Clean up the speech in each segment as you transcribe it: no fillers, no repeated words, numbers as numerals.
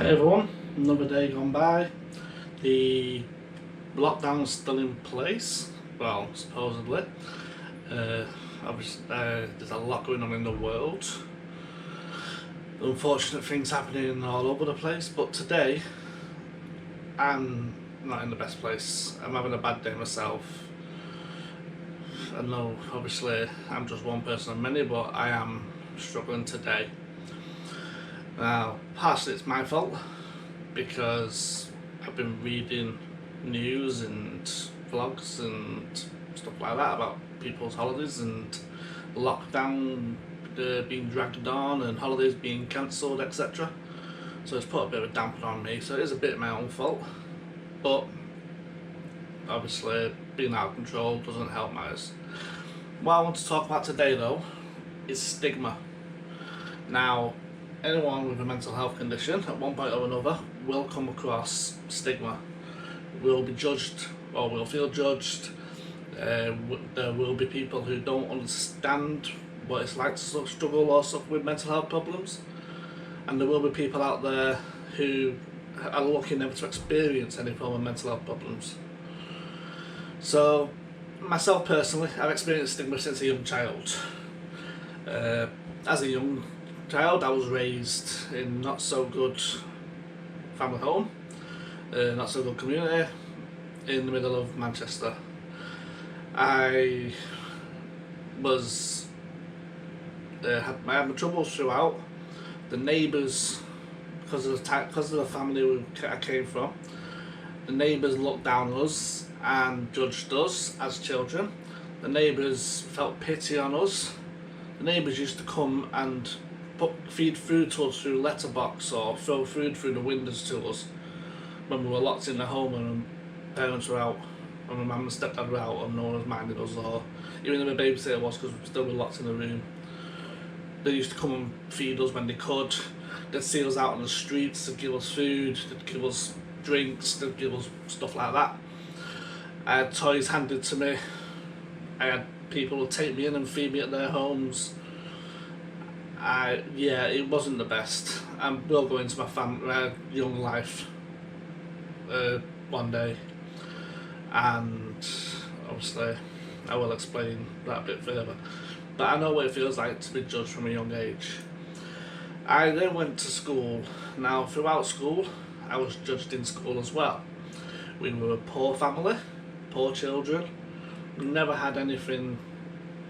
Hey everyone, another day gone by. The lockdown's still in place, well, supposedly. Obviously, there's a lot going on in the world. Unfortunate things happening all over the place, but today I'm not in the best place. I'm having a bad day myself. I know, obviously, I'm just one person of many, but I am struggling today. Now, partially it's my fault because I've been reading news and vlogs and stuff like that about people's holidays and lockdown being dragged on and holidays being cancelled, etc. So it's put a bit of a damper on me, so it is a bit of my own fault, but obviously being out of control doesn't help matters. What I want to talk about today though is stigma. Now, anyone with a mental health condition at one point or another will come across stigma, will be judged or will feel judged. There will be people who don't understand what it's like to struggle or suffer with mental health problems, and there will be people out there who are lucky never to experience any form of mental health problems. So myself personally, I've experienced stigma since a young child. As a young child, I was raised in not so good family home, not so good community in the middle of Manchester. I was had my troubles throughout. The neighbours, because of the family I came from, the neighbours looked down on us and judged us as children. The neighbours felt pity on us. The neighbours used to come and feed food to us through letterbox or throw food through the windows to us when we were locked in the home and parents were out, and my mum and stepdad were out and no one was minding us, or even if a babysitter was, because we still were locked in the room. They used to come and feed us when they could. They'd see us out on the streets, they'd give us food, they'd give us drinks, they'd give us stuff like that. I had toys handed to me. I had people who'd take me in and feed me at their homes. It wasn't the best. We'll go into my young life one day, and obviously I will explain that a bit further. But I know what it feels like to be judged from a young age. I then went to school. Now, throughout school, I was judged in school as well. We were a poor family, poor children. Never had anything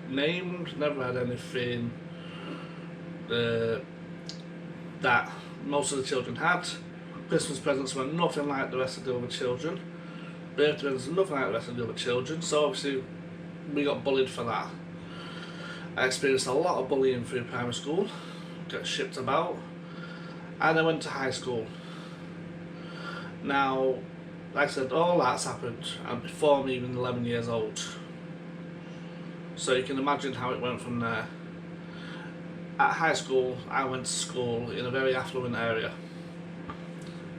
named, never had anything that most of the children had. Christmas presents were nothing like the rest of the other children. Birthday presents were nothing like the rest of the other children. So obviously we got bullied for that. I experienced a lot of bullying through primary school, got shipped about, and I went to high school. Now, like I said, all that's happened and before I'm even 11 years old. So you can imagine how it went from there. At high school, I went to school in a very affluent area.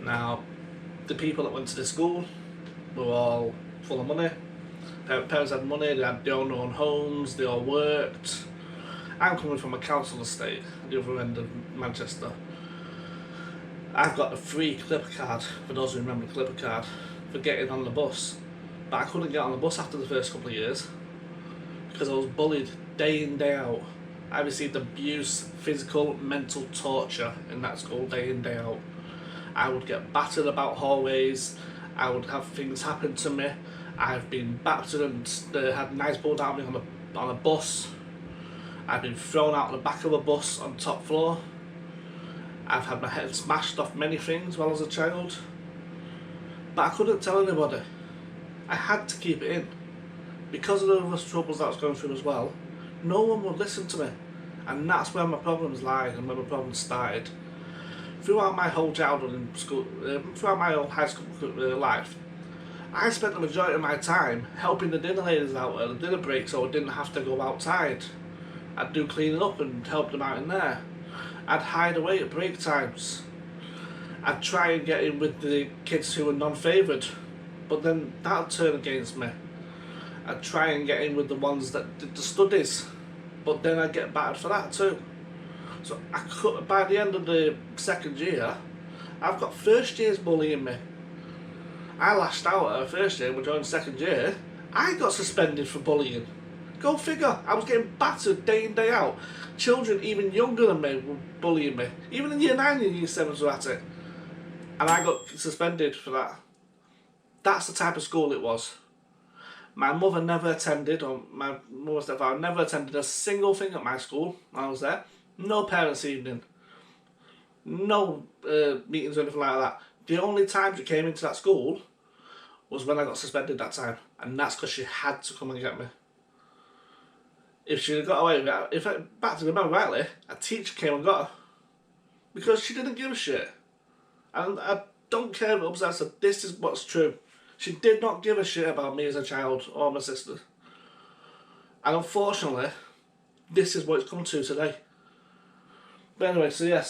Now, the people that went to this school were all full of money. Parents had money, they had their own homes, they all worked. I'm coming from a council estate at the other end of Manchester. I've got a free Clipper card, for those who remember the Clipper card, for getting on the bus. But I couldn't get on the bus after the first couple of years because I was bullied day in, day out. I received abuse, physical, mental torture in that school day in, day out. I would get battered about hallways, I would have things happen to me. I've been battered and had knives pulled out of me on a bus. I've been thrown out the back of a bus on the top floor. I've had my head smashed off many things while I was a child. But I couldn't tell anybody. I had to keep it in. Because of the troubles that I was going through as well, no one would listen to me. And that's where my problems lied and where my problems started. Throughout my whole childhood in school, throughout my whole high school life, I spent the majority of my time helping the dinner ladies out at the dinner break so I didn't have to go outside. I'd do cleaning up and help them out in there. I'd hide away at break times. I'd try and get in with the kids who were non-favoured, but then that'd turn against me. I'd try and get in with the ones that did the studies, but then I'd get battered for that too. So by the end of the second year, I've got first years bullying me. I lashed out at her first year, when I joined second year. I got suspended for bullying. Go figure. I was getting battered day in, day out. Children even younger than me were bullying me. Even in year 9 and year 7s were at it. And I got suspended for that. That's the type of school it was. My mother never attended, or my mother's stepfather never attended a single thing at my school when I was there. No parents' evening. No meetings or anything like that. The only time she came into that school was when I got suspended that time. And that's because she had to come and get me. If she had got away with it, back to remember rightly, a teacher came and got her. Because she didn't give a shit. And I don't care if it upsets her, this is what's true. She did not give a shit about me as a child or my sister. And unfortunately, this is what it's come to today. But anyway, so yeah,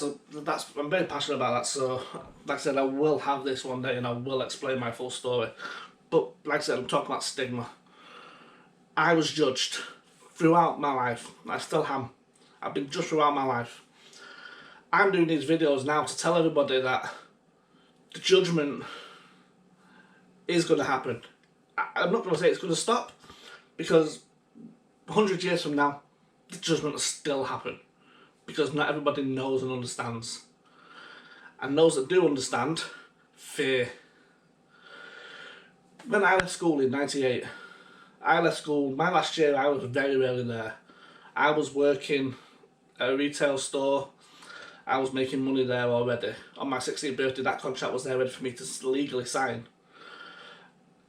I'm very passionate about that. So, like I said, I will have this one day and I will explain my full story. But like I said, I'm talking about stigma. I was judged throughout my life. I still am. I've been judged throughout my life. I'm doing these videos now to tell everybody that the judgment is going to happen. I'm not going to say it's going to stop, because 100 years from now, the judgment will still happen. Because not everybody knows and understands. And those that do understand, fear. When I left school in '98, I left school, my last year I was very rarely there. I was working at a retail store. I was making money there already. On my 16th birthday, that contract was there ready for me to legally sign.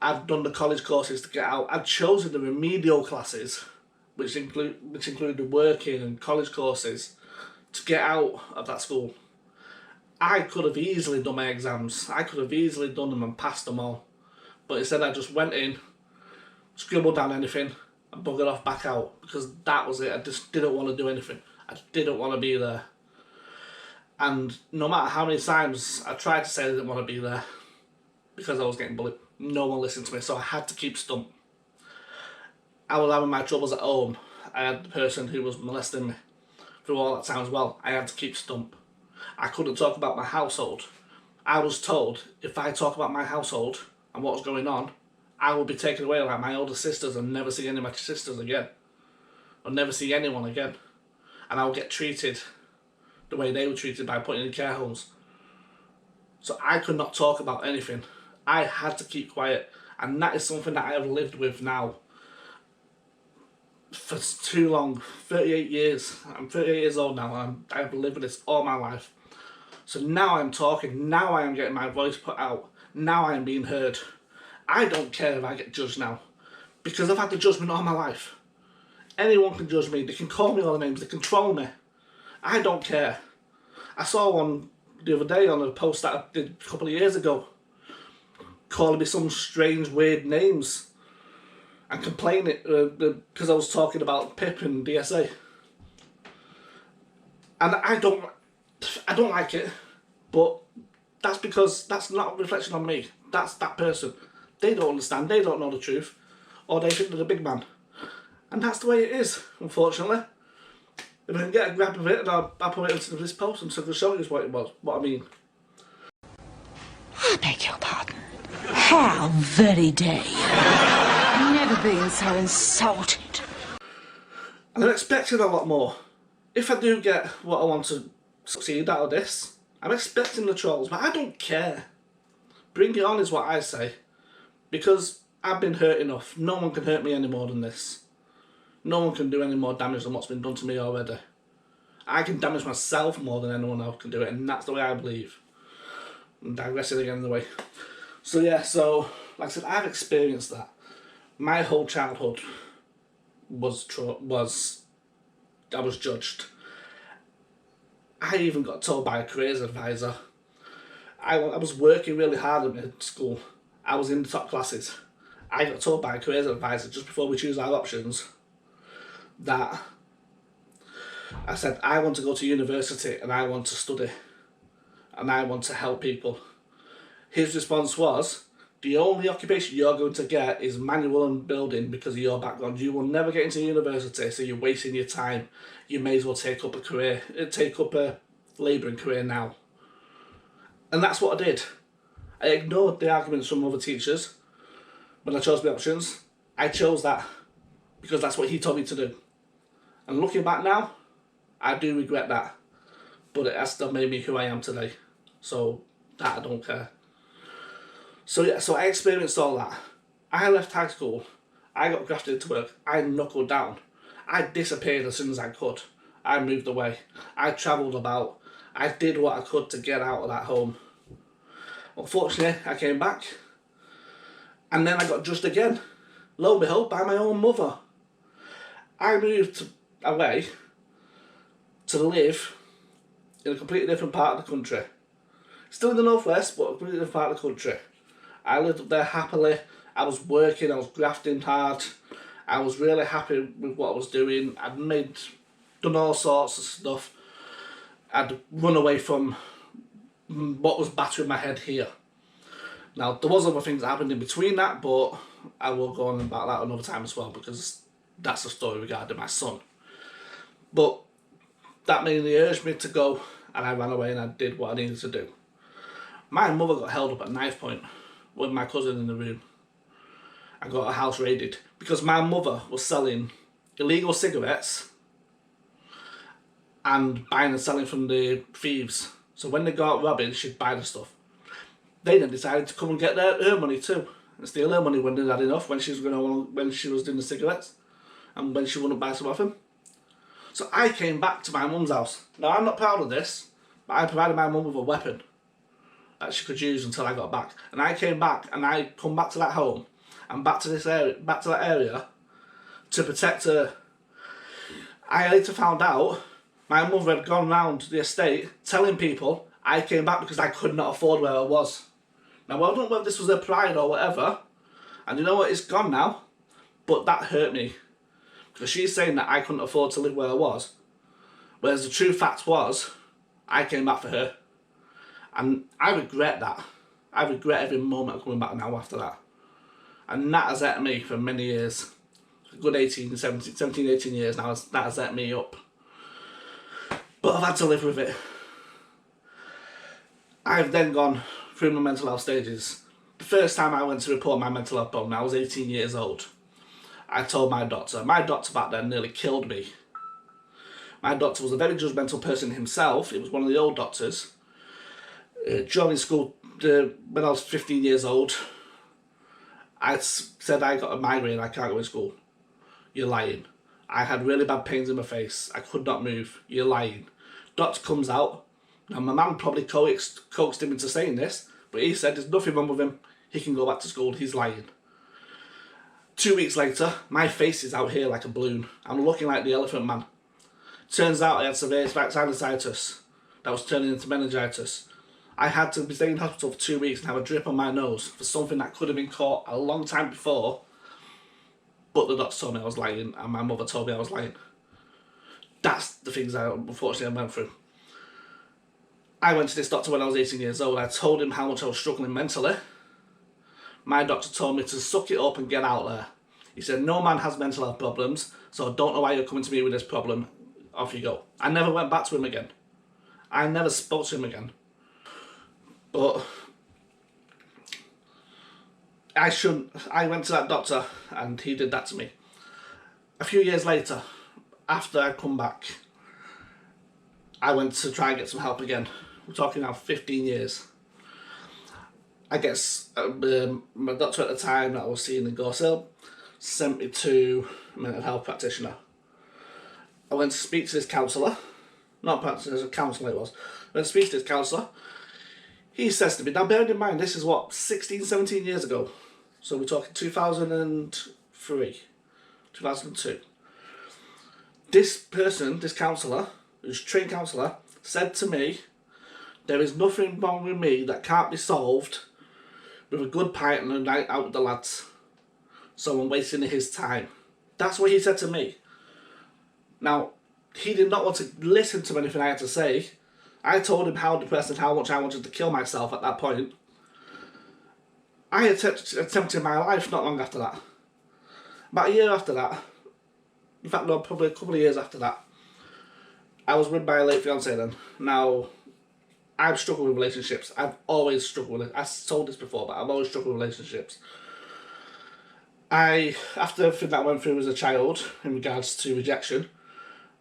I'd done the college courses to get out. I'd chosen the remedial classes, which included working and college courses, to get out of that school. I could have easily done my exams. I could have easily done them and passed them all. But instead I just went in, scribbled down anything, and buggered off back out, because that was it. I just didn't want to do anything. I didn't want to be there. And no matter how many times I tried to say I didn't want to be there, because I was getting bullied, no one listened to me, so I had to keep stum. I was having my troubles at home. I had the person who was molesting me through all that time as well. I had to keep stum. I couldn't talk about my household. I was told if I talk about my household and what was going on, I would be taken away like my older sisters and never see any of my sisters again. Or never see anyone again. And I would get treated the way they were treated by putting in care homes. So I could not talk about anything. I had to keep quiet. And that is something that I have lived with now for too long. 38 years. I'm 38 years old now, and I have lived with this all my life. So now I'm talking. Now I am getting my voice put out. Now I am being heard. I don't care if I get judged now, because I've had the judgment all my life. Anyone can judge me. They can call me all the names. They can troll me. I don't care. I saw one the other day on a post that I did a couple of years ago, calling me some strange, weird names and complaining because I was talking about Pip and DSA. And I don't like it, but that's because that's not a reflection on me. That's that person. They don't understand, they don't know the truth, or they think they're the big man. And that's the way it is, unfortunately. If I can get a grab of it, and I'll put it into this post, and so I can show you what I mean. I beg your pardon. How very dare you? I've never been so insulted. And I'm expecting a lot more. If I do get what I want to succeed out of this, I'm expecting the trolls, but I don't care. Bring it on is what I say. Because I've been hurt enough. No one can hurt me any more than this. No one can do any more damage than what's been done to me already. I can damage myself more than anyone else can do it, and that's the way I believe. I'm digressing again in the way. So yeah, like I said, I've experienced that. My whole childhood I was judged. I even got told by a careers advisor. I was working really hard at school. I was in the top classes. I got told by a careers advisor just before we choose our options that I said, I want to go to university and I want to study and I want to help people. His response was, the only occupation you're going to get is manual and building because of your background. You will never get into university, so you're wasting your time. You may as well take up a labouring career now. And that's what I did. I ignored the arguments from other teachers when I chose my options. I chose that because that's what he told me to do. And looking back now, I do regret that. But it has still made me who I am today. So that I don't care. So yeah, so I experienced all that. I left high school. I got grafted into work. I knuckled down. I disappeared as soon as I could. I moved away. I travelled about. I did what I could to get out of that home. Unfortunately, I came back. And then I got judged again. Lo and behold, by my own mother. I moved away to live in a completely different part of the country. Still in the northwest, but a completely different part of the country. I lived up there happily. I was working, I was grafting hard. I was really happy with what I was doing. Done all sorts of stuff. I'd run away from what was battering my head here. Now, there was other things that happened in between that, but I will go on about that another time as well, because that's a story regarding my son. But that mainly urged me to go, and I ran away and I did what I needed to do. My mother got held up at knife point with my cousin in the room. I got a house raided because my mother was selling illegal cigarettes and buying and selling from the thieves. So when they got robbing, she'd buy the stuff. They then decided to come and get her money too, and steal her money when they had enough, when she was doing the cigarettes, and when she wouldn't buy some off him. So I came back to my mum's house. Now I'm not proud of this, but I provided my mum with a weapon that she could use until I got back. And I came back, and I come back to that home, and back to that area, to protect her. I later found out my mother had gone round the estate telling people I came back because I could not afford where I was. Now, I don't know whether this was her pride or whatever, and you know what, it's gone now, but that hurt me. Because she's saying that I couldn't afford to live where I was, whereas the true fact was, I came back for her. And I regret that. I regret every moment of coming back now after that. And that has ate me for many years. A good 17, 18 years now, that has ate me up. But I've had to live with it. I've then gone through my mental health stages. The first time I went to report my mental health problem, I was 18 years old. I told my doctor. My doctor back then nearly killed me. My doctor was a very judgmental person himself. He was one of the old doctors. During school, when I was 15 years old, I said I got a migraine, I can't go to school. You're lying. I had really bad pains in my face. I could not move. You're lying. Doctor comes out. Now, my mum probably coaxed him into saying this, but he said there's nothing wrong with him. He can go back to school. He's lying. 2 weeks later, my face is out here like a balloon. I'm looking like the Elephant Man. Turns out I had severe sinusitis that was turning into meningitis. I had to be staying in hospital for 2 weeks and have a drip on my nose for something that could have been caught a long time before, but the doctor told me I was lying and my mother told me I was lying. That's the things I unfortunately went through. I went to this doctor when I was 18 years old. I told him how much I was struggling mentally. My doctor told me to suck it up and get out there. He said, no man has mental health problems, so I don't know why you're coming to me with this problem. Off you go. I never went back to him again. I never spoke to him again. But I went to that doctor and he did that to me. A few years later, after I'd come back, I went to try and get some help again. We're talking now 15 years. I guess my doctor at the time that I was seeing in Gorse Hill sent me to a mental health practitioner. I went to speak to this counsellor. Not practitioner, as a counsellor it was. I went to speak to this counsellor. He says to me, now bearing in mind this is what, 16, 17 years ago. So we're talking 2003, 2002. This person, this counsellor, who's a trained counsellor, said to me, there is nothing wrong with me that can't be solved with a good pint and a night out with the lads. So I'm wasting his time. That's what he said to me. Now, he did not want to listen to anything I had to say. I told him how depressed and how much I wanted to kill myself at that point. I attempted my life not long after that. About a year after that, in fact no, probably a couple of years after that, I was with my late fiancée then. Now, I've struggled with relationships. I've always struggled with it. I've told this before, but I've always struggled with relationships. After everything that I went through as a child in regards to rejection,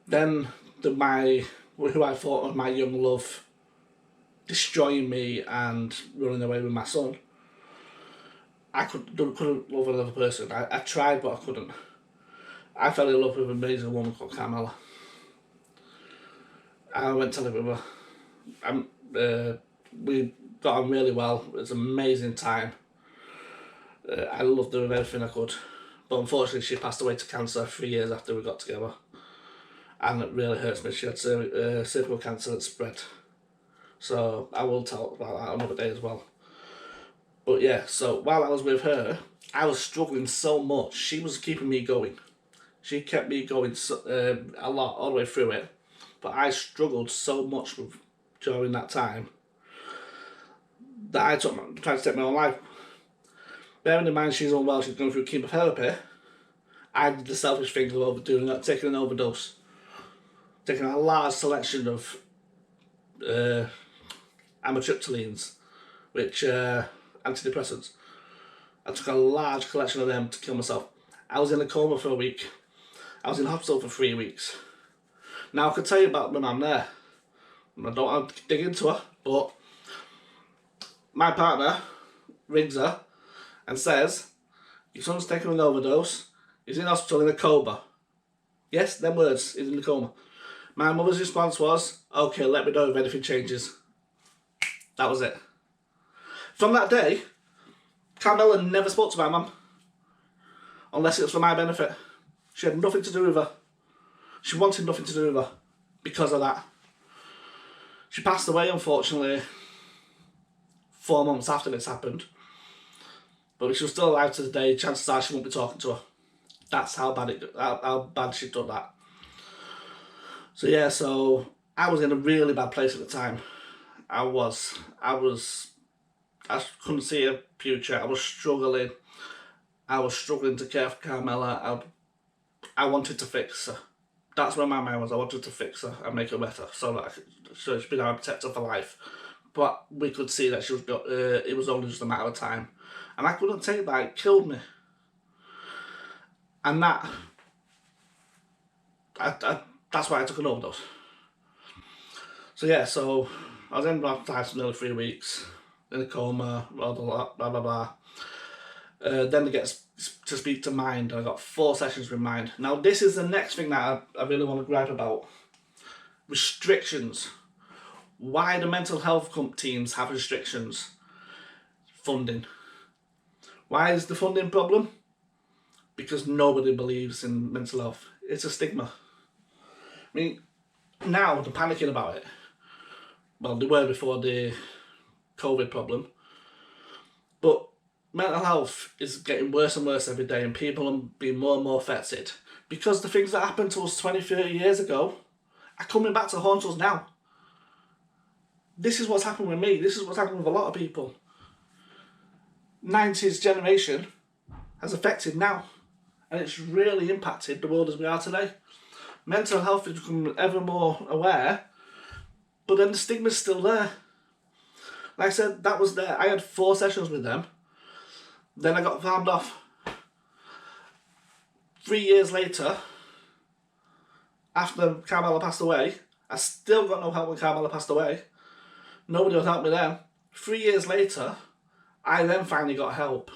then who I thought was my young love destroying me and running away with my son, I couldn't love another person. I tried, but I couldn't. I fell in love with an amazing woman called Carmela. I went to live with her. We got on really well. It was an amazing time. I loved her with everything I could. But unfortunately, she passed away to cancer 3 years after we got together. And it really hurts me. She had cervical cancer that spread. So I will talk about that another day as well. But yeah, so while I was with her, I was struggling so much. She was keeping me going. She kept me going a lot, all the way through it. But I struggled so much during that time that I tried to take my own life. Bearing in mind she's unwell, she's going through chemotherapy, I did the selfish thing of taking an overdose. Taking a large selection of amitriptylines, which antidepressants. I took a large collection of them to kill myself. I was in a coma for a week. I was in hospital for 3 weeks. Now I could tell you about my mum there. I don't want to dig into her, but my partner rings her and says, your son's taken an overdose, he's in hospital in a coma. Yes, them words, he's in a coma. My mother's response was, okay, let me know if anything changes. That was it. From that day, Carmela never spoke to my mum, unless it was for my benefit. She had nothing to do with her. She wanted nothing to do with her because of that. She passed away, unfortunately, 4 months after this happened. But if she was still alive to the day, chances are she won't be talking to her. That's how bad she'd done that. So yeah, so I was in a really bad place at the time. I couldn't see a future. I was struggling. I was struggling to care for Carmela. I wanted to fix her. That's where my mind was. I wanted to fix her and make her better, so she'd be our protector for life. But we could see that it was only just a matter of time, and I couldn't take that. It killed me, and that's why I took an overdose. So yeah, so I was in hospital for nearly 3 weeks, in a coma, blah blah blah blah blah. Then they get to speak to Mind, and I got 4 sessions with Mind. Now this is the next thing that I really want to gripe about. Restrictions. Why do mental health teams have restrictions? Funding. Why is the funding problem? Because nobody believes in mental health. It's a stigma. I mean, now they're panicking about it. Well, they were before the COVID problem. But mental health is getting worse and worse every day, and people are being more and more affected. Because the things that happened to us 20, 30 years ago are coming back to haunt us now. This is what's happened with me. This is what's happened with a lot of people. 90s generation has affected now, and it's really impacted the world as we are today. Mental health is becoming ever more aware, but then the stigma's still there. Like I said, that was there. I had 4 sessions with them. Then I got farmed off. 3 years later, after Carmela passed away, I still got no help when Carmela passed away. Nobody would help me then. 3 years later, I then finally got help.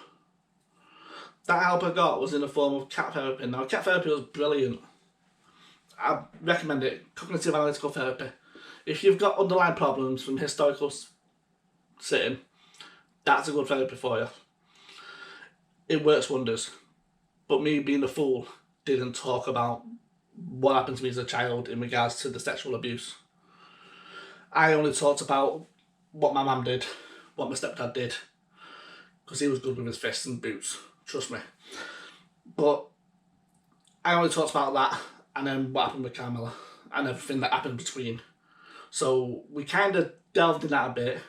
That help I got was in the form of cat therapy. Now, cat therapy was brilliant. I recommend it. Cognitive analytical therapy. If you've got underlying problems from historical sitting, that's a good therapy for you. It works wonders. But me being a fool didn't talk about what happened to me as a child in regards to the sexual abuse. I only talked about what my mum did, what my stepdad did, because he was good with his fists and boots, trust me. But I only talked about that, and then what happened with Carmela, and everything that happened between. So we kind of delved in that a bit.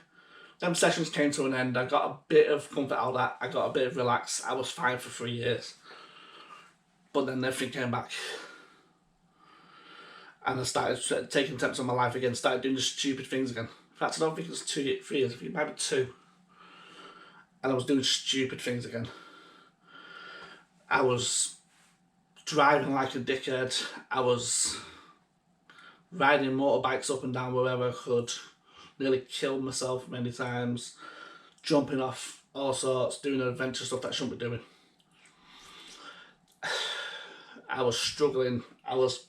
Them sessions came to an end. I got a bit of comfort out of that. I got a bit of relax. I was fine for 3 years. But then everything came back. And I started taking attempts on my life again, started doing the stupid things again. fact, I don't think it was 3 years, I think it might be 2. And I was doing stupid things again. I was driving like a dickhead. I was riding motorbikes up and down wherever I could. Nearly killed myself many times. Jumping off all sorts, doing adventure stuff that I shouldn't be doing. I was struggling. I was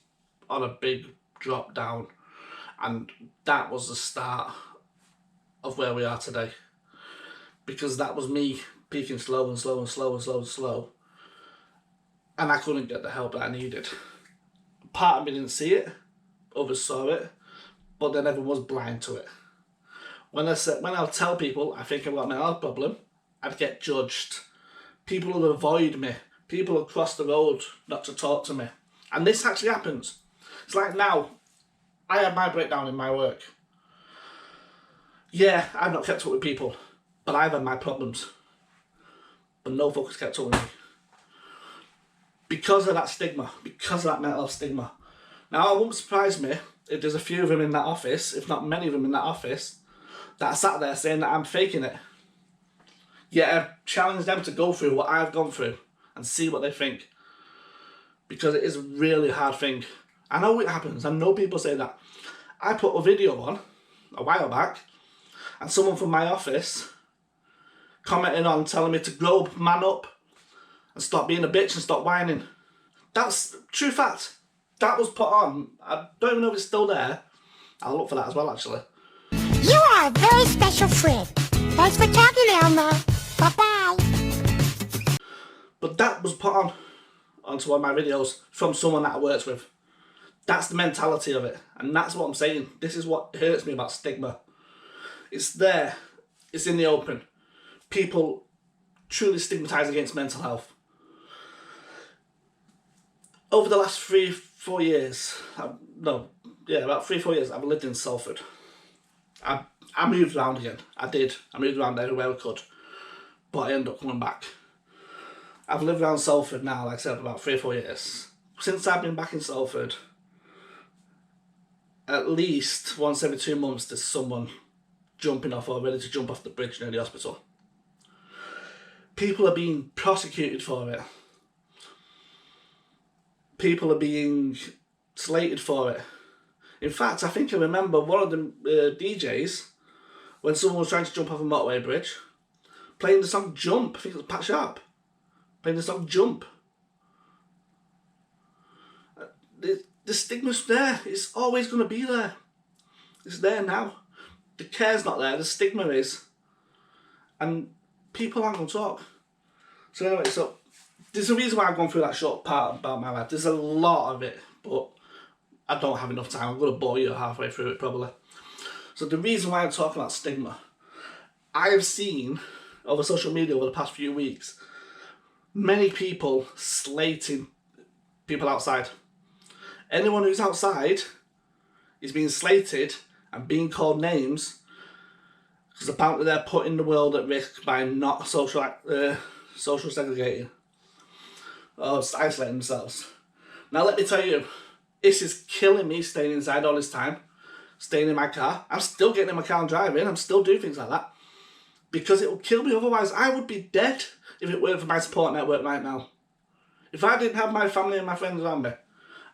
on a big drop down. And that was the start of where we are today. Because that was me peaking slow and slow and slow and slow and slow. And I couldn't get the help that I needed. Part of me didn't see it. Others saw it. But then everyone was blind to it. When I'll tell people I think I've got a mental health problem, I'd get judged. People would avoid me. People would cross the road not to talk to me. And this actually happens. It's like now, I had my breakdown in my work. Yeah, I've not kept up with people, but I've had my problems. But no focus kept up with me. Because of that stigma, because of that mental health stigma. Now, it wouldn't surprise me if there's a few of them in that office, if not many of them in that office, that are sat there saying that I'm faking it. Yet I've challenged them to go through what I've gone through and see what they think. Because it is a really hard thing. I know it happens. I know people say that. I put a video on a while back and someone from my office commenting on telling me to grow up, man up and stop being a bitch and stop whining. That's true fact. That was put on. I don't even know if it's still there. I'll look for that as well, actually. You are a very special friend. Thanks for talking, Elma. Bye-bye. But that was put on onto one of my videos from someone that I worked with. That's the mentality of it. And that's what I'm saying. This is what hurts me about stigma. It's there. It's in the open. People truly stigmatise against mental health. Over the last 3-4 years, about 3-4 years, I've lived in Salford. I moved around again. I did. I moved around everywhere I could. But I ended up coming back. I've lived around Salford now, like I said, about 3-4 years. Since I've been back in Salford, at least once every 2 months there's someone jumping off or ready to jump off the bridge near the hospital. People are being prosecuted for it. People are being slated for it. In fact, I think I remember one of the DJs, when someone was trying to jump off a motorway bridge, playing the song Jump. I think it was Pat Sharp. Playing the song Jump. The stigma's there. It's always going to be there. It's there now. The care's not there. The stigma is. And people aren't going to talk. So anyway, there's a reason why I've gone through that short part about my life. There's a lot of it, but I don't have enough time. I'm going to bore you halfway through it probably. So the reason why I'm talking about stigma, I have seen over social media over the past few weeks, many people slating people outside. Anyone who's outside is being slated and being called names because apparently they're putting the world at risk by not social segregating or isolating themselves. Now let me tell you, this is killing me staying inside all this time, staying in my car. I'm still getting in my car and driving. I'm still doing things like that because it will kill me. Otherwise, I would be dead if it weren't for my support network right now. If I didn't have my family and my friends around me,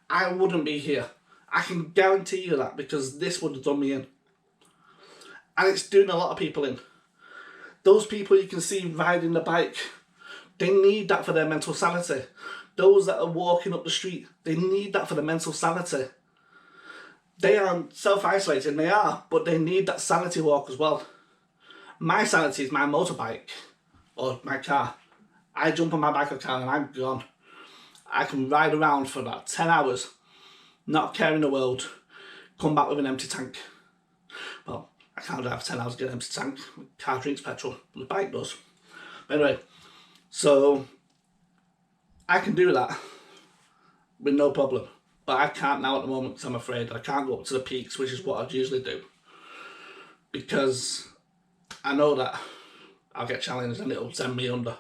I wouldn't be here. I can guarantee you that because this would have done me in. And it's doing a lot of people in. Those people you can see riding the bike, they need that for their mental sanity. Those that are walking up the street, they need that for their mental sanity. They aren't self-isolating, they are, but they need that sanity walk as well. My sanity is my motorbike or my car. I jump on my bike or car and I'm gone. I can ride around for about 10 hours, not caring the world, come back with an empty tank. Well, I can't drive for 10 hours to get an empty tank. My car drinks petrol, the bike does. But anyway, so I can do that with no problem. But I can't now at the moment because I'm afraid I can't go up to the peaks, which is what I'd usually do. Because I know that I'll get challenged and it'll send me under.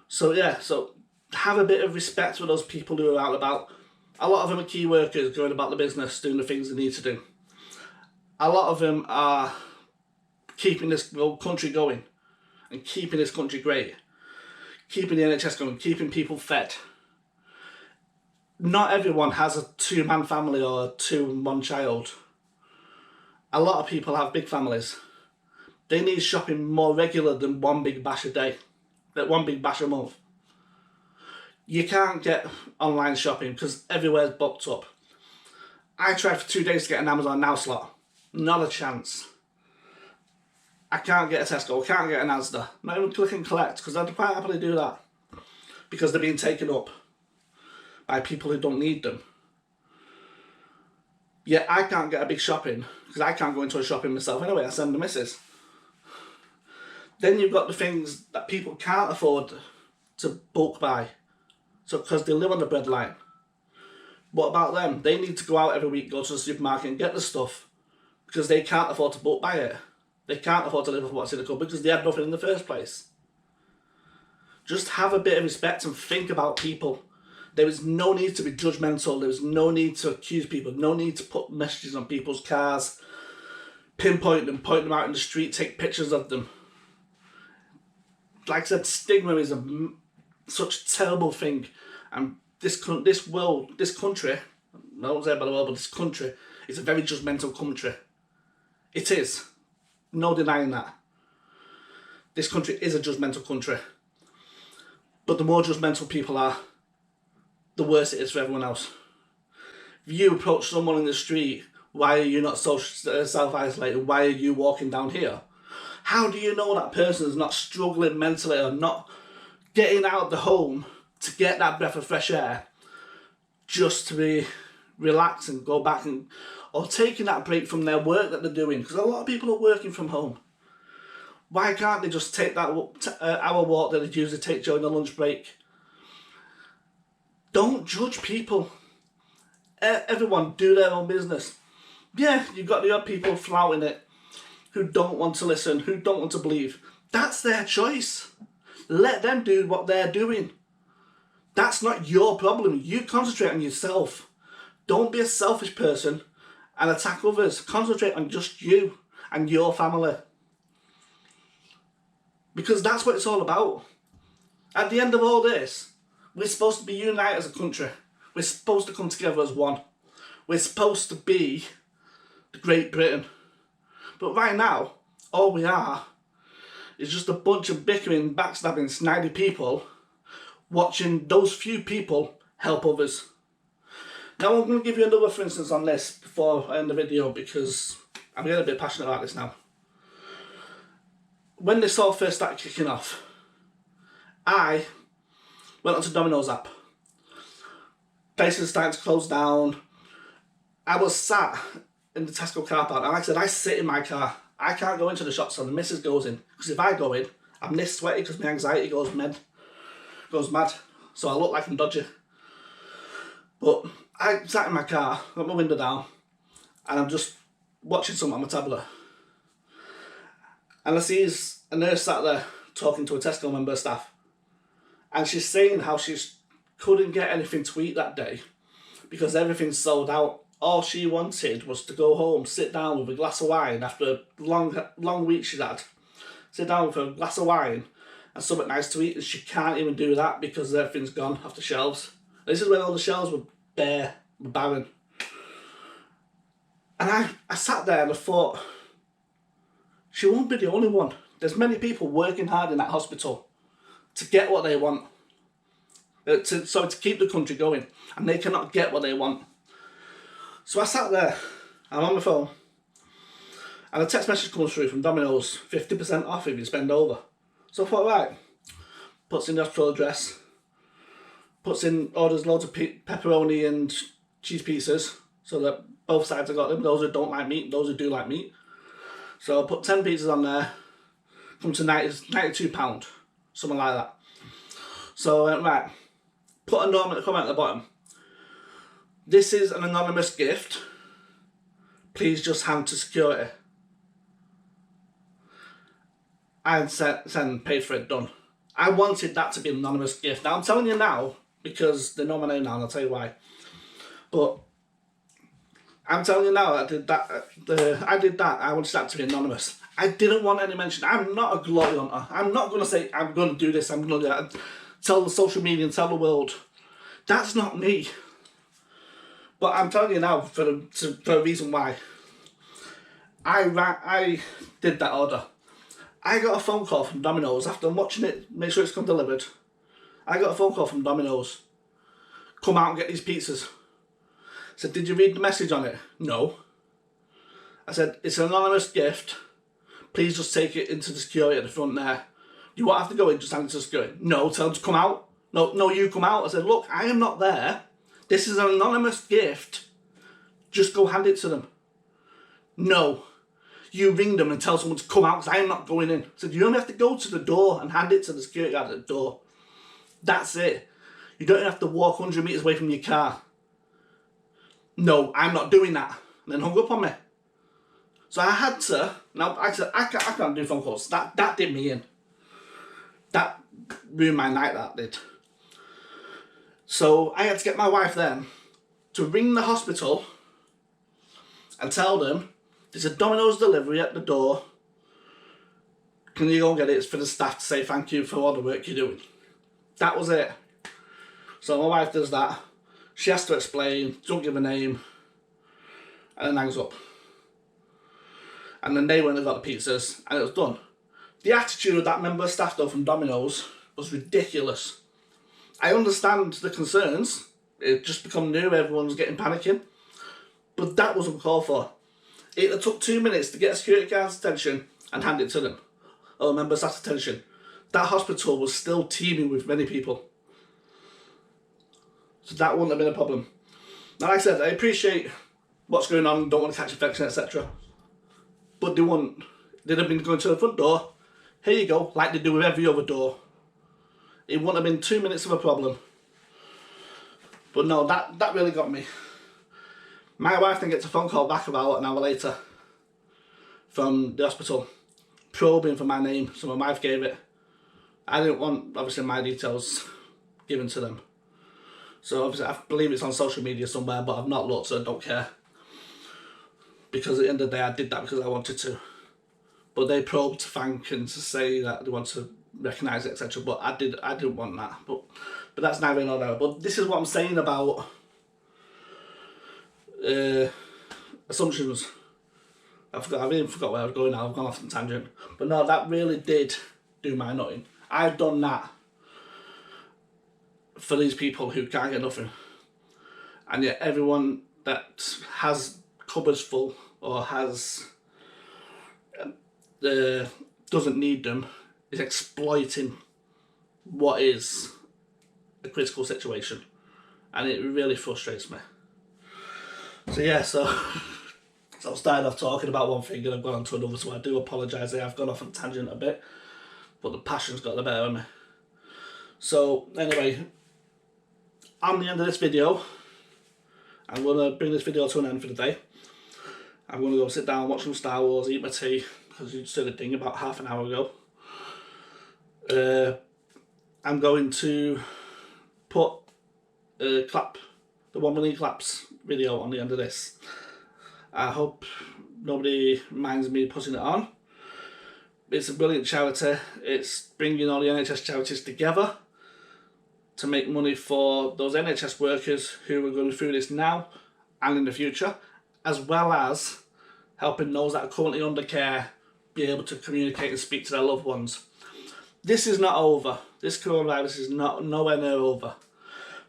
So yeah, so have a bit of respect for those people who are out and about. A lot of them are key workers going about the business, doing the things they need to do. a lot of them are keeping this country going and keeping this country great, keeping the NHS going, keeping people fed. Not everyone has a 2-man family or a 2-1 child. A lot of people have big families. They need shopping more regular than one big bash a day, one big bash a month. You can't get online shopping because everywhere's booked up. I tried for 2 days to get an Amazon Now slot. Not a chance. I can't get a Tesco, I can't get an Asda. Not even click and collect, because I'd quite happily do that. Because they're being taken up by people who don't need them. Yet I can't get a big shopping, because I can't go into a shopping myself anyway, I send the missus. Then you've got the things that people can't afford to bulk buy. So because they live on the breadline. What about them? They need to go out every week, go to the supermarket and get the stuff. Because they can't afford to bulk buy it. They can't afford to live off what's in the cupboard because they had nothing in the first place. Just have a bit of respect and think about people. There is no need to be judgmental. There is no need to accuse people. No need to put messages on people's cars, pinpoint them, point them out in the street, take pictures of them. Like I said, stigma is such a terrible thing. And this country, I don't say about the world, but this country is a very judgmental country. It is. No denying that. This country is a judgmental country. But the more judgmental people are, the worse it is for everyone else. If you approach someone in the street, why are you not self-isolated? Why are you walking down here? How do you know that person is not struggling mentally or not getting out of the home to get that breath of fresh air just to be relaxed and go back and, or taking that break from their work that they're doing? Because a lot of people are working from home. Why can't they just take that hour walk that they usually take during the lunch break? Don't judge people. Everyone do their own business. Yeah, you've got the odd people flouting it who don't want to listen, who don't want to believe. That's their choice. Let them do what they're doing. That's not your problem. You concentrate on yourself. Don't be a selfish person and attack others. Concentrate on just you and your family. Because that's what it's all about. At the end of all this, we're supposed to be united as a country. We're supposed to come together as one. We're supposed to be the Great Britain. But right now, all we are is just a bunch of bickering, backstabbing, snidey people watching those few people help others. Now I'm going to give you another for instance on this before I end the video, because I'm getting a bit passionate about this now. When this all first started kicking off, I went onto Domino's app. Places starting to close down. I was sat in the Tesco car park, and like I said, I sit in my car. I can't go into the shop, so the missus goes in. Because if I go in, I'm this sweaty because my anxiety goes mad. So I look like I'm dodgy. But I sat in my car, got my window down, and I'm just watching something on my tablet. And I see a nurse sat there talking to a Tesco member of staff. And she's saying how she couldn't get anything to eat that day because everything's sold out. All she wanted was to go home, sit down with a glass of wine after a long week she'd had. Sit down with a glass of wine and something nice to eat, and she can't even do that because everything's gone off the shelves. This is when all the shelves were bare, barren. And I sat there and I thought, she won't be the only one. There's many people working hard in that hospital to get what they want. To keep the country going. And they cannot get what they want. So I sat there, I'm on my phone, and a text message comes through from Domino's, 50% off if you spend over. So I thought, right, puts in the hospital address, orders loads of pepperoni and cheese pieces, so that both sides have got them, those who don't like meat, those who do like meat. So I put 10 pizzas on there, come to £92, something like that. So I went, right, put a comment at the bottom. This is an anonymous gift. Please just hand to security. And send, paid for it, done. I wanted that to be an anonymous gift. Now I'm telling you now, because they know my name now, and I'll tell you why. But I'm telling you now, I did that. I wanted that to be anonymous. I didn't want any mention. I'm not a glory hunter. I'm not going to say, I'm going to do this, I'm going to do that. Tell the social media and tell the world. That's not me. But I'm telling you now, for a reason why. I did that order. I got a phone call from Domino's after watching it, make sure it's come delivered. I got a phone call from Domino's. Come out and get these pizzas. I said, did you read the message on it? No. I said, it's an anonymous gift. Please just take it into the security at the front there. You won't have to go in, just hand it to the security. No, tell them to come out. No, you come out. I said, look, I am not there. This is an anonymous gift. Just go hand it to them. No. You ring them and tell someone to come out because I am not going in. I said, you only have to go to the door and hand it to the security guard at the door. That's it. You don't have to walk 100 metres away from your car. No, I'm not doing that. And then hung up on me. So I had to, now I said, I can't do phone calls. That did me in. That ruined my night, that did. So I had to get my wife then to ring the hospital and tell them, there's a Domino's delivery at the door. Can you go and get it? It's for the staff to say thank you for all the work you're doing. That was it. So my wife does that. She has to explain, don't give a name, and then hangs up. And then they went and got the pizzas, and it was done. The attitude of that member of staff though from Domino's was ridiculous. I understand the concerns. It just become new, everyone's getting panicking. But that wasn't called for. It took 2 minutes to get a security guard's attention and hand it to them. Or a member of staff's attention. That hospital was still teeming with many people. So that wouldn't have been a problem. Now, like I said, I appreciate what's going on, don't want to catch infection, etc. But they wouldn't. They'd have been going to the front door. Here you go, like they do with every other door. It wouldn't have been 2 minutes of a problem. But no, that really got me. My wife then gets a phone call back about an hour later from the hospital, probing for my name, so my wife gave it. I didn't want, obviously, my details given to them. So obviously, I believe it's on social media somewhere, but I've not looked, so I don't care. Because at the end of the day, I did that because I wanted to. But they probed to thank and to say that they want to recognise it, etc. But I didn't want that. But that's neither here nor there. But this is what I'm saying about assumptions. I've even forgot where I was going now. I've gone off on a tangent. But no, that really did do my nutting. I've done that for these people who can't get nothing. And yet everyone that has cupboards full or has doesn't need them is exploiting what is a critical situation, and it really frustrates me. So yeah, so I started off talking about one thing and I've gone on to another, so I do apologise. I've gone off on a tangent a bit, but the passion's got the better of me. So anyway, on the end of this video, I'm going to bring this video to an end for the day. I'm going to go sit down, watch some Star Wars, eat my tea, because you said a thing about half an hour ago. I'm going to put the 1 million claps video on the end of this. I hope nobody minds me putting it on. It's a brilliant charity. It's bringing all the NHS charities together to make money for those NHS workers who are going through this now and in the future, as well as helping those that are currently under care be able to communicate and speak to their loved ones. This is not over. This coronavirus is nowhere near over.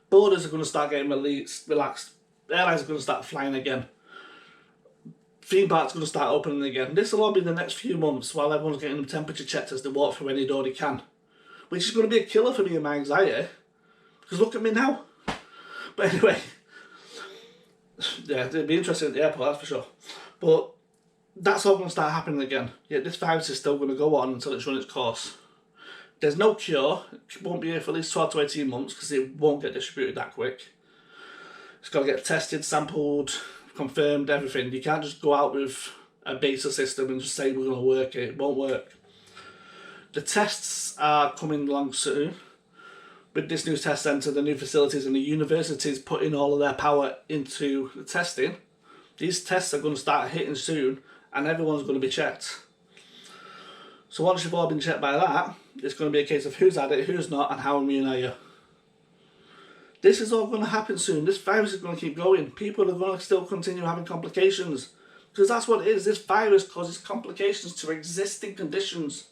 Borders are going to start getting relaxed. Airlines are going to start flying again. Theme parks are going to start opening again. This will all be the next few months while everyone's getting them temperature checked as they walk through any door they can. Which is going to be a killer for me and my anxiety. Because look at me now. But anyway, yeah, it'll be interesting at the airport, that's for sure. But that's all going to start happening again. Yet this virus is still going to go on until it's run its course. There's no cure. It won't be here for at least 12 to 18 months because it won't get distributed that quick. It's got to get tested, sampled, confirmed, everything. You can't just go out with a beta system and just say we're going to work it. It won't work. The tests are coming along soon. With this new test centre, the new facilities and the universities putting all of their power into the testing, These tests are going to start hitting soon, and everyone's going to be checked. So once you've all been checked by that, it's going to be a case of who's had it, who's not, and how immune are you. This is all going to happen soon. This virus is going to keep going. People are going to still continue having complications. Because that's what it is. This virus causes complications to existing conditions.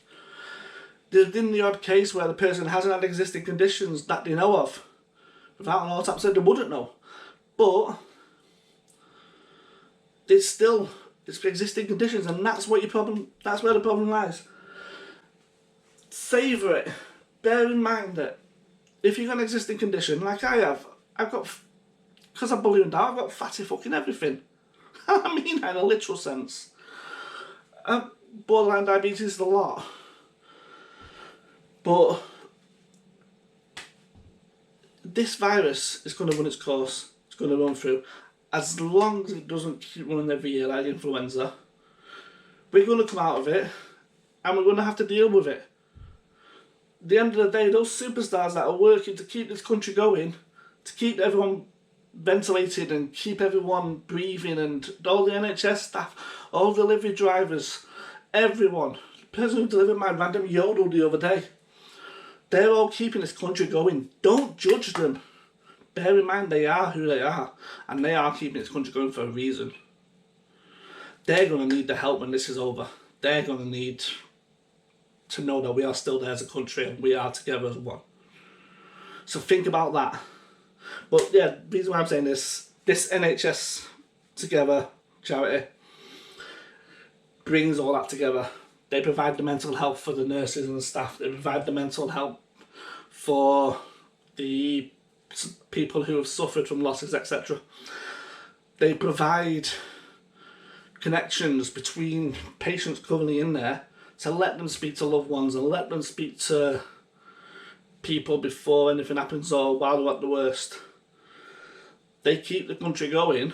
There's been the odd case where the person hasn't had existing conditions that they know of. Without an autopsy, they wouldn't know. But it's existing conditions, and that's what that's where the problem lies. Savour it. Bear in mind that if you've got an existing condition, like I have, because I'm ballooned out, I've got fatty fucking everything. I mean that in a literal sense. Borderline diabetes is a lot. But this virus is going to run its course. It's going to run through. As long as it doesn't keep running every year like influenza, we're going to come out of it, and we're going to have to deal with it. At the end of the day, those superstars that are working to keep this country going, to keep everyone ventilated and keep everyone breathing, and all the NHS staff, all delivery drivers, everyone, the person who delivered my random yodel the other day, they're all keeping this country going. Don't judge them. Bear in mind they are who they are, and they are keeping this country going for a reason. They're going to need the help when this is over. They're going to need to know that we are still there as a country and we are together as one. So think about that. But yeah, the reason why I'm saying this NHS Together charity brings all that together. They provide the mental health for the nurses and the staff. They provide the mental health for the people who have suffered from losses, etc. They provide connections between patients currently in there to let them speak to loved ones and let them speak to people before anything happens or while they're at the worst. They keep the country going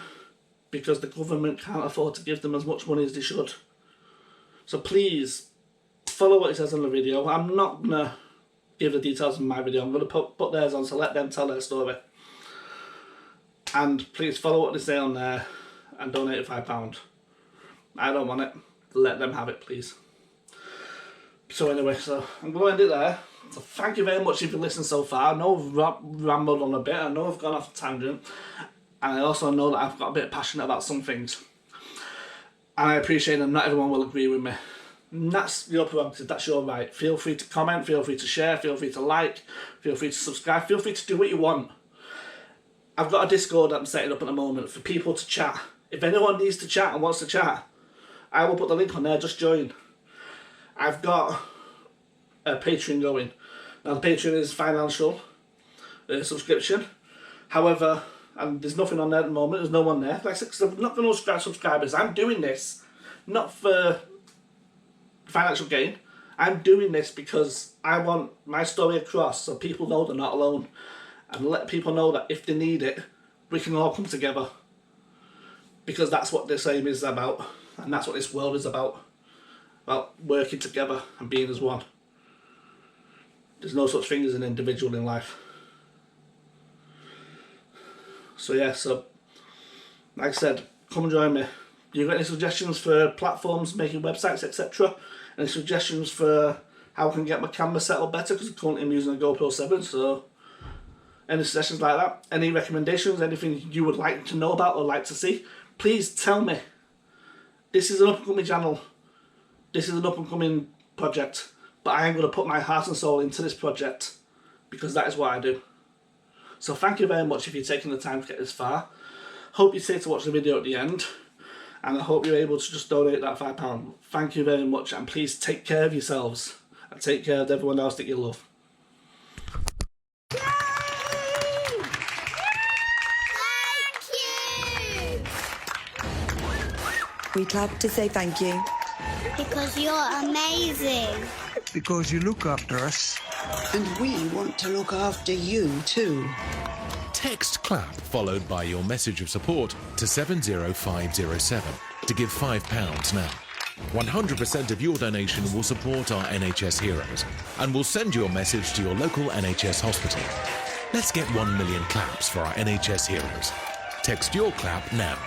because the government can't afford to give them as much money as they should. So please, follow what it says on the video. I'm not going to give the details in my video. I'm going to put theirs on, so let them tell their story. And please follow what they say on there and donate £5. I don't want it. Let them have it, please. So anyway, so I'm going to end it there. So thank you very much if you've listened so far. I know I've rambled on a bit. I know I've gone off a tangent. And I also know that I've got a bit passionate about some things. And I appreciate that not everyone will agree with me. And that's your prerogative, that's your right. Feel free to comment, feel free to share, feel free to like, feel free to subscribe, feel free to do what you want. I've got a Discord that I'm setting up at the moment for people to chat. If anyone needs to chat and wants to chat, I will put the link on there, just join. I've got a Patreon going. Now the Patreon is financial subscription. However, and there's nothing on there at the moment, there's no one there. Like I said, because I'm not going to subscribers. I'm doing this not for financial gain. I'm doing this because I want my story across so people know they're not alone. And let people know that if they need it, we can all come together. Because that's what this aim is about. And that's what this world is about. About working together and being as one. There's no such thing as an individual in life. So yeah, so like I said, come and join me. You got any suggestions for platforms, making websites, etc.? Any suggestions for how I can get my camera set up better? Because currently I'm using a GoPro 7, so any suggestions like that? Any recommendations? Anything you would like to know about or like to see? Please tell me. This is an up-and-coming channel. This is an up-and-coming project. But I am going to put my heart and soul into this project because that is what I do. So thank you very much if you're taking the time to get this far. Hope you stay to watch the video at the end. And I hope you're able to just donate that £5. Thank you very much, and please take care of yourselves. And take care of everyone else that you love. We clap to say thank you. Because you're amazing. Because you look after us. And we want to look after you too. Text CLAP followed by your message of support to 70507 to give £5 now. 100% of your donation will support our NHS heroes and will send your message to your local NHS hospital. Let's get 1 million claps for our NHS heroes. Text your clap now